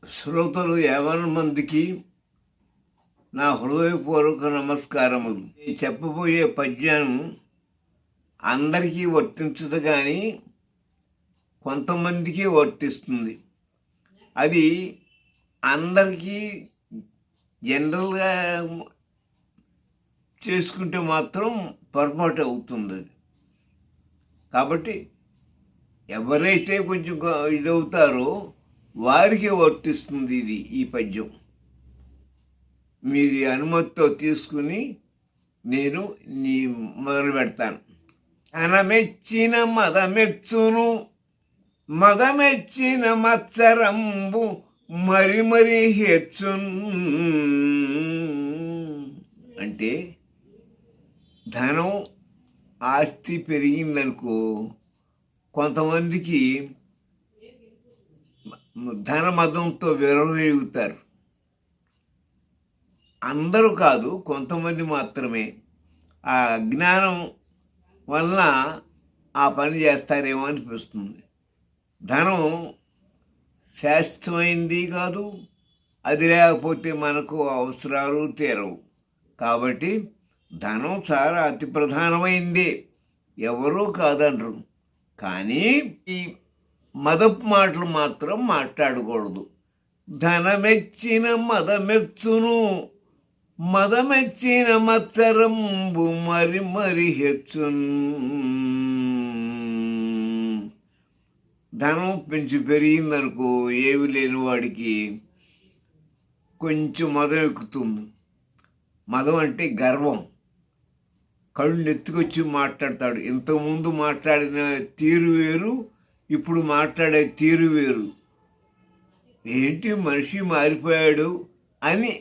శ్రోతలు 50 మందికి నా హృదయపూర్వక నమస్కారములు. ఈ చెప్పబోయే పద్యం అందరికీ వర్తించదు కానీ కొంతమందికి వర్తిస్తుంది. అది అందరికీ జనరల్గా చేసుకుంటే మాత్రం పొరపాటు అవుతుంది. కాబట్టి ఎవరైతే కొంచెం ఇదవుతారో వారికి వర్తిస్తుంది ఈ పద్యం. మీది అనుమతితో తీసుకుని నేను మొదలు పెడతాను. అనమెచ్చిన మదమెచ్చును, మదమెచ్చిన మత్సరంబు మరి మరి హెచ్చున్. అంటే ధనం ఆస్తి పెరిగిందనుకో కొంతమందికి ధనమదంతో విరవేగుతారు. అందరూ కాదు, కొంతమంది మాత్రమే ఆ అజ్ఞానం వలన ఆ పని చేస్తారేమో అనిపిస్తుంది. ధనం శాశ్వతమైంది కాదు, అది లేకపోతే మనకు అవసరాలు తీరవు. కాబట్టి ధనం చాలా అతి ప్రధానమైంది, ఎవరూ కాదనరు. కానీ ఈ మదపు మాటలు మాత్రం మాట్లాడకూడదు. ధనమెచ్చిన మదమెచ్చును, మదమెచ్చిన మత్సరంబు మరి మరి హెచ్చున్. ధనం పెంచి పెరిగిందనుకో ఏమి లేని వాడికి కొంచెం మదం ఎక్కుతుంది. మదం అంటే గర్వం. కళ్ళు ఎత్తుకొచ్చి మాట్లాడతాడు. ఇంతకుముందు మాట్లాడిన తీరు వేరు, ఇప్పుడు మాట్లాడే తీరు వేరు. ఏంటి మనిషి మారిపోయాడు అని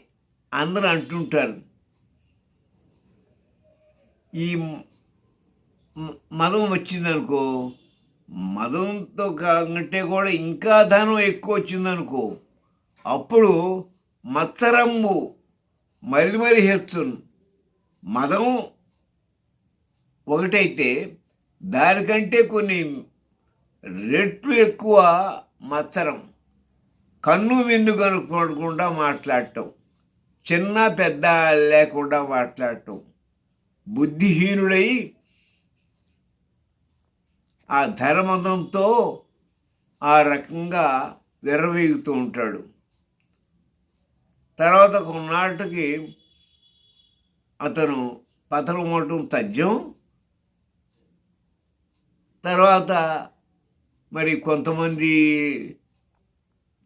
అందరూ అంటుంటారు. ఈ మదం వచ్చిందనుకో, మదంతో కాకంటే కూడా ఇంకా ధనం ఎక్కువ వచ్చిందనుకో, అప్పుడు మత్సరంబు మరి మరి హెచ్చును. మదం ఒకటైతే దానికంటే కొన్ని రెట్లు ఎక్కువ మత్సరం. కన్ను విన్ను కనుక్కోకుండా మాట్లాడటం, చిన్న పెద్ద లేకుండా మాట్లాడటం, బుద్ధిహీనుడై ఆ ధనమదంతో ఆ రకంగా విర్రవీగుతూ ఉంటాడు. తర్వాత కొన్నాటికి అతను పతనమవటం తథ్యం. తర్వాత మరి కొంతమంది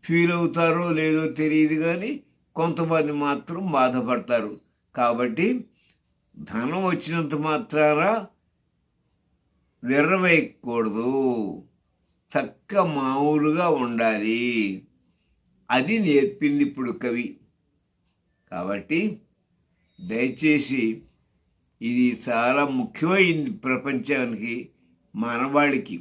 ఫీల్ అవుతారో లేదో తెలియదు కానీ కొంతమంది మాత్రం బాధపడతారు. కాబట్టి ధనం వచ్చినంత మాత్రాన విర్రవేయకూడదు, చక్క మామూలుగా ఉండాలి. అది నేర్పింది ఇప్పుడు కవి. కాబట్టి దయచేసి ఇది చాలా ముఖ్యమైంది ప్రపంచానికి, మానవాళికి.